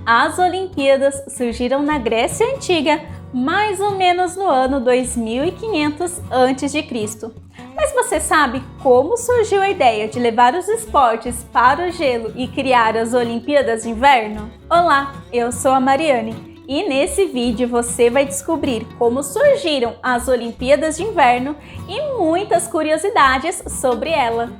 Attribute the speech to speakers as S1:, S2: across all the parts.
S1: As Olimpíadas surgiram na Grécia Antiga, mais ou menos no ano 2500 a.C. Mas você sabe como surgiu a ideia de levar os esportes para o gelo e criar as Olimpíadas de Inverno? Olá, eu sou a Mariane e nesse vídeo você vai descobrir como surgiram as Olimpíadas de Inverno e muitas curiosidades sobre ela.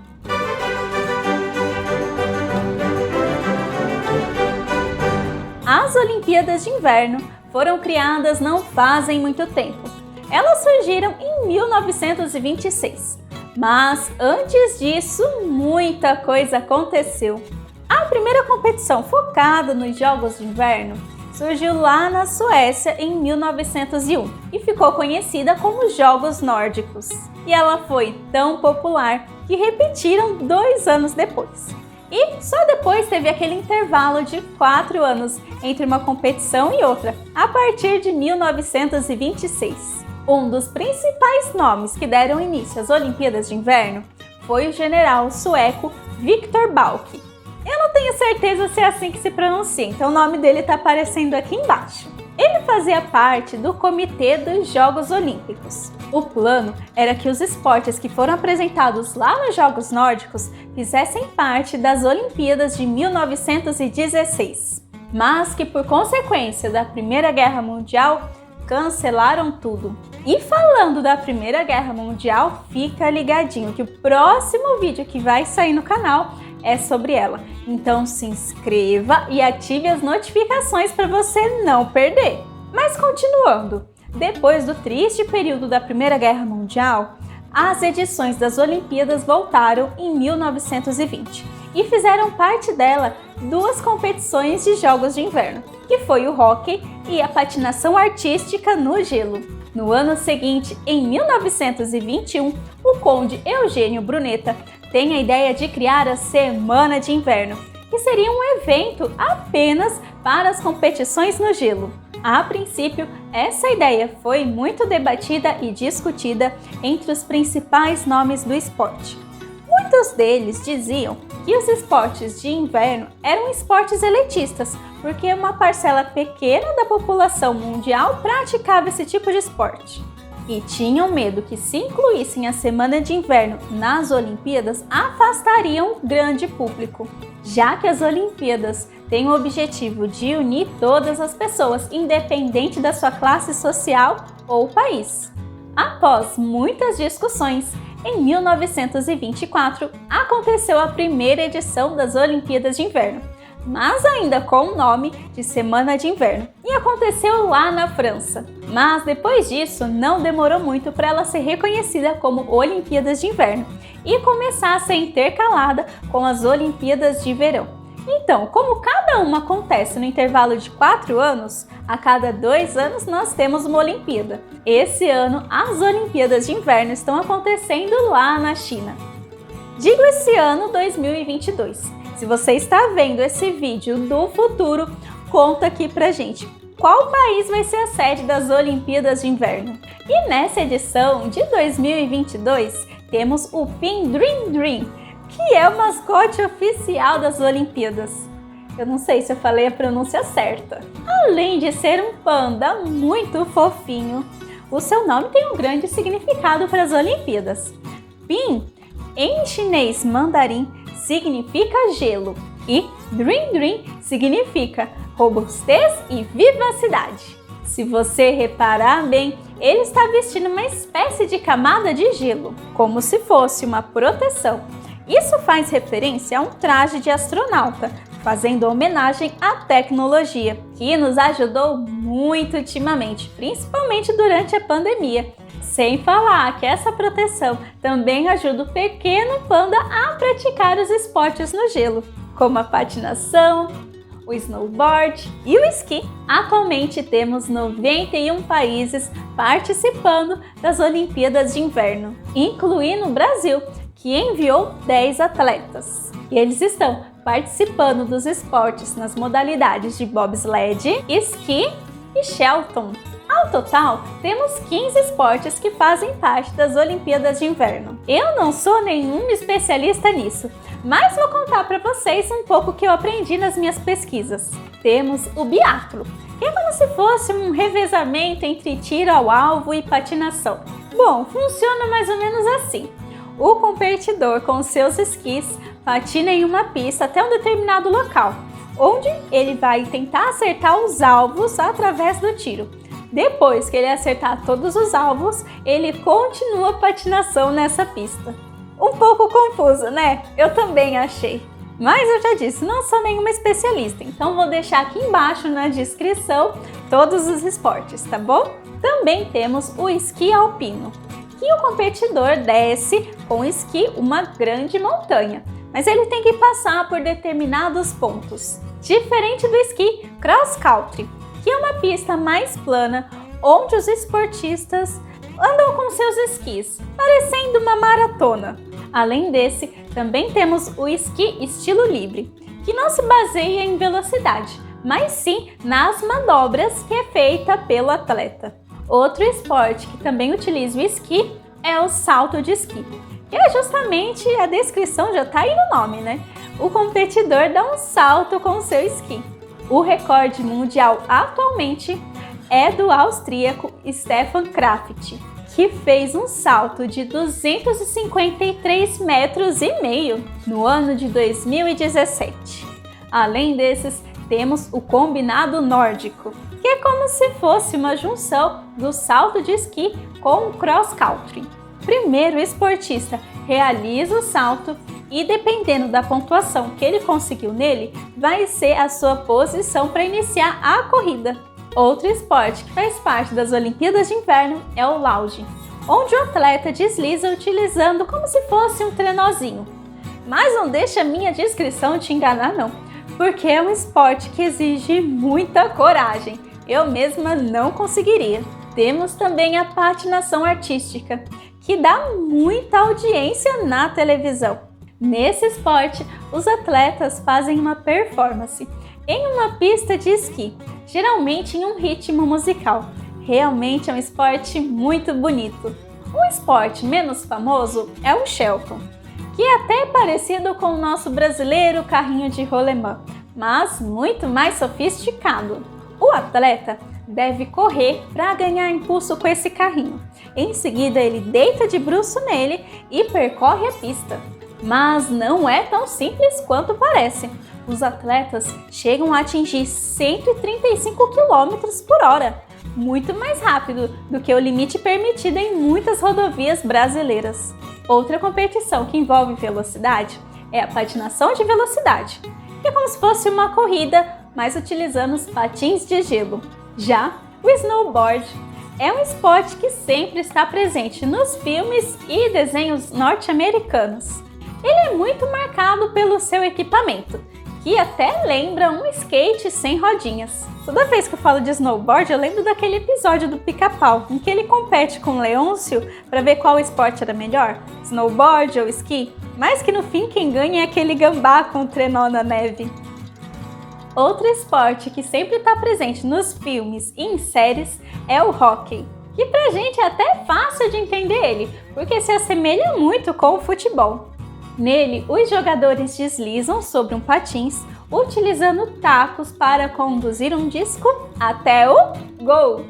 S1: As Olimpíadas de Inverno foram criadas não fazem muito tempo. Elas surgiram em 1926, mas antes disso muita coisa aconteceu. A primeira competição focada nos Jogos de Inverno surgiu lá na Suécia em 1901 e ficou conhecida como Jogos Nórdicos. E ela foi tão popular que repetiram 2 anos depois. E só depois teve aquele intervalo de 4 anos entre uma competição e outra, a partir de 1926. Um dos principais nomes que deram início às Olimpíadas de Inverno foi o general sueco Viktor Balke. Eu não tenho certeza se é assim que se pronuncia, então o nome dele está aparecendo aqui embaixo. Ele fazia parte do Comitê dos Jogos Olímpicos. O plano era que os esportes que foram apresentados lá nos Jogos Nórdicos fizessem parte das Olimpíadas de 1916, mas que por consequência da Primeira Guerra Mundial cancelaram tudo. E falando da Primeira Guerra Mundial, fica ligadinho que o próximo vídeo que vai sair no canal é sobre ela. Então se inscreva e ative as notificações para você não perder. Mas continuando, depois do triste período da Primeira Guerra Mundial, as edições das Olimpíadas voltaram em 1920 e fizeram parte dela 2 competições de Jogos de Inverno, que foi o hóquei e a patinação artística no gelo. No ano seguinte, em 1921, o conde Eugênio Brunetta tem a ideia de criar a Semana de Inverno, que seria um evento apenas para as competições no gelo. A princípio, essa ideia foi muito debatida e discutida entre os principais nomes do esporte. Muitos deles diziam que os esportes de inverno eram esportes elitistas, porque uma parcela pequena da população mundial praticava esse tipo de esporte. E tinham medo que, se incluíssem a Semana de Inverno nas Olimpíadas, afastariam o grande público, já que as Olimpíadas têm o objetivo de unir todas as pessoas, independente da sua classe social ou país. Após muitas discussões, em 1924 aconteceu a primeira edição das Olimpíadas de Inverno, mas ainda com o nome de Semana de Inverno, e aconteceu lá na França. Mas depois disso, não demorou muito para ela ser reconhecida como Olimpíadas de Inverno e começar a ser intercalada com as Olimpíadas de Verão. Então, como cada uma acontece no intervalo de 4 anos, a cada 2 anos nós temos uma Olimpíada. Esse ano, as Olimpíadas de Inverno estão acontecendo lá na China. Digo esse ano 2022. Se você está vendo esse vídeo do futuro, conta aqui pra gente qual país vai ser a sede das Olimpíadas de Inverno. E nessa edição de 2022, temos o Pinduoduo, que é o mascote oficial das Olimpíadas. Eu não sei se eu falei a pronúncia certa. Além de ser um panda muito fofinho, o seu nome tem um grande significado para as Olimpíadas. Pin, em chinês mandarim, significa gelo e Duoduo significa robustez e vivacidade. Se você reparar bem, ele está vestindo uma espécie de camada de gelo, como se fosse uma proteção. Isso faz referência a um traje de astronauta, fazendo homenagem à tecnologia, que nos ajudou muito ultimamente, principalmente durante a pandemia. Sem falar que essa proteção também ajuda o pequeno panda a praticar os esportes no gelo, como a patinação, o snowboard e o esqui. Atualmente temos 91 países participando das Olimpíadas de Inverno, incluindo o Brasil, que enviou 10 atletas. E eles estão participando dos esportes nas modalidades de bobsled, esqui e Shelton. Ao total, temos 15 esportes que fazem parte das Olimpíadas de Inverno. Eu não sou nenhum especialista nisso, Mas vou contar para vocês um pouco que eu aprendi nas minhas pesquisas. Temos o biatlo, que é como se fosse um revezamento entre tiro ao alvo e patinação. Bom, funciona mais ou menos assim. O competidor com seus esquis patina em uma pista até um determinado local, onde ele vai tentar acertar os alvos através do tiro. Depois que ele acertar todos os alvos, ele continua a patinação nessa pista. Um pouco confuso, né? Eu também achei. Mas eu já disse, não sou nenhuma especialista, então vou deixar aqui embaixo na descrição todos os esportes, tá bom? Também temos o esqui alpino, que o competidor desce com o esqui uma grande montanha, mas ele tem que passar por determinados pontos. Diferente do esqui cross country, que é uma pista mais plana, onde os esportistas andam com seus esquis, parecendo uma maratona. Além desse, também temos o esqui estilo livre, que não se baseia em velocidade, mas sim nas manobras que é feita pelo atleta. Outro esporte que também utiliza o esqui é o salto de esqui, que é justamente, a descrição já está aí no nome, né? O competidor dá um salto com o seu esqui. O recorde mundial atualmente é do austríaco Stefan Kraft, que fez um salto de 253,5 metros no ano de 2017. Além desses, temos o combinado nórdico, que é como se fosse uma junção do salto de esqui com o cross country. Primeiro, o esportista realiza o salto e, dependendo da pontuação que ele conseguiu nele, vai ser a sua posição para iniciar a corrida. Outro esporte que faz parte das Olimpíadas de Inverno é o luge, onde o atleta desliza utilizando como se fosse um trenózinho. Mas não deixa a minha descrição te enganar não, porque é um esporte que exige muita coragem. Eu mesma não conseguiria. Temos também a patinação artística, que dá muita audiência na televisão. Nesse esporte, os atletas fazem uma performance em uma pista de esqui, geralmente em um ritmo musical. Realmente é um esporte muito bonito. Um esporte menos famoso é o Shelton, que é até parecido com o nosso brasileiro carrinho de rolemã, mas muito mais sofisticado. O atleta deve correr para ganhar impulso com esse carrinho. Em seguida, ele deita de bruço nele e percorre a pista. Mas não é tão simples quanto parece. Os atletas chegam a atingir 135 km por hora, muito mais rápido do que o limite permitido em muitas rodovias brasileiras. Outra competição que envolve velocidade é a patinação de velocidade, que é como se fosse uma corrida, mas utilizando os patins de gelo. Já o snowboard é um esporte que sempre está presente nos filmes e desenhos norte-americanos. Ele é muito marcado pelo seu equipamento, que até lembra um skate sem rodinhas. Toda vez que eu falo de snowboard, eu lembro daquele episódio do Pica-Pau, em que ele compete com o Leôncio para ver qual esporte era melhor, snowboard ou esqui, mas que no fim quem ganha é aquele gambá com o trenó na neve. Outro esporte que sempre está presente nos filmes e em séries é o hóquei, que pra gente é até fácil de entender ele, porque se assemelha muito com o futebol. Nele, os jogadores deslizam sobre um patins, utilizando tacos para conduzir um disco até o gol.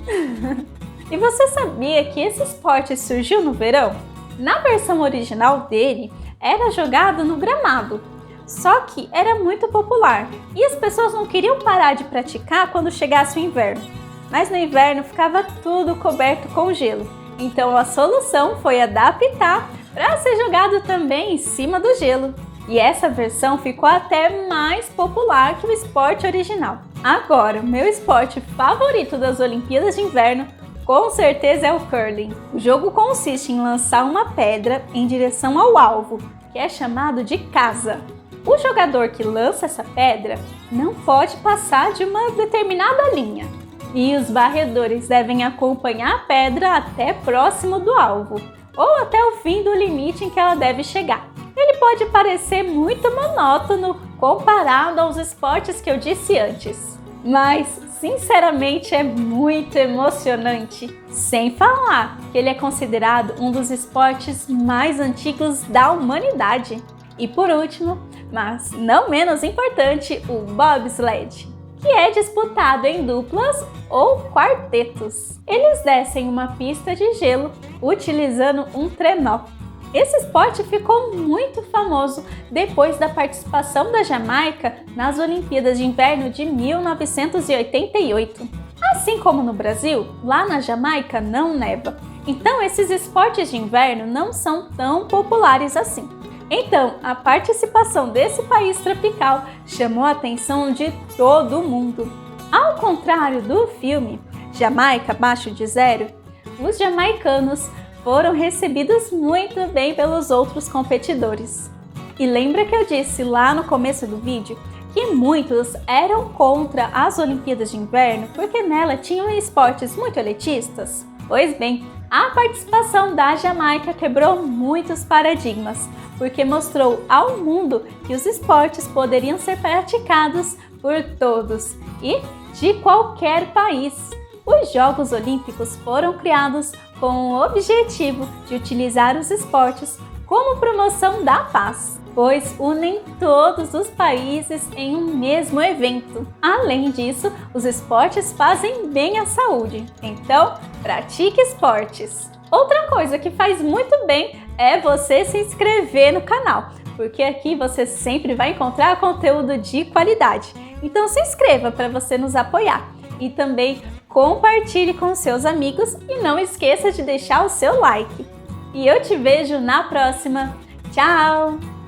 S1: E você sabia que esse esporte surgiu no verão? Na versão original dele, era jogado no gramado, só que era muito popular e as pessoas não queriam parar de praticar quando chegasse o inverno. Mas no inverno ficava tudo coberto com gelo, então a solução foi adaptar para ser jogado também em cima do gelo. E essa versão ficou até mais popular que o esporte original. Agora, o meu esporte favorito das Olimpíadas de Inverno com certeza é o curling. O jogo consiste em lançar uma pedra em direção ao alvo, que é chamado de casa. O jogador que lança essa pedra não pode passar de uma determinada linha, e os varredores devem acompanhar a pedra até próximo do alvo, ou até o fim do limite em que ela deve chegar. Ele pode parecer muito monótono comparado aos esportes que eu disse antes, mas sinceramente é muito emocionante. Sem falar que ele é considerado um dos esportes mais antigos da humanidade. E por último, mas não menos importante, o bobsled, que é disputado em duplas ou quartetos. Eles descem uma pista de gelo utilizando um trenó. Esse esporte ficou muito famoso depois da participação da Jamaica nas Olimpíadas de Inverno de 1988. Assim como no Brasil, lá na Jamaica não neva. Então esses esportes de inverno não são tão populares assim. Então, a participação desse país tropical chamou a atenção de todo mundo. Ao contrário do filme Jamaica Abaixo de Zero, os jamaicanos foram recebidos muito bem pelos outros competidores. E lembra que eu disse lá no começo do vídeo que muitos eram contra as Olimpíadas de Inverno porque nela tinham esportes muito elitistas? Pois bem, a participação da Jamaica quebrou muitos paradigmas, porque mostrou ao mundo que os esportes poderiam ser praticados por todos e de qualquer país. Os Jogos Olímpicos foram criados com o objetivo de utilizar os esportes como promoção da paz, pois unem todos os países em um mesmo evento. Além disso, os esportes fazem bem à saúde, então pratique esportes. Outra coisa que faz muito bem é você se inscrever no canal, porque aqui você sempre vai encontrar conteúdo de qualidade. Então se inscreva para você nos apoiar e também compartilhe com seus amigos e não esqueça de deixar o seu like. E eu te vejo na próxima. Tchau!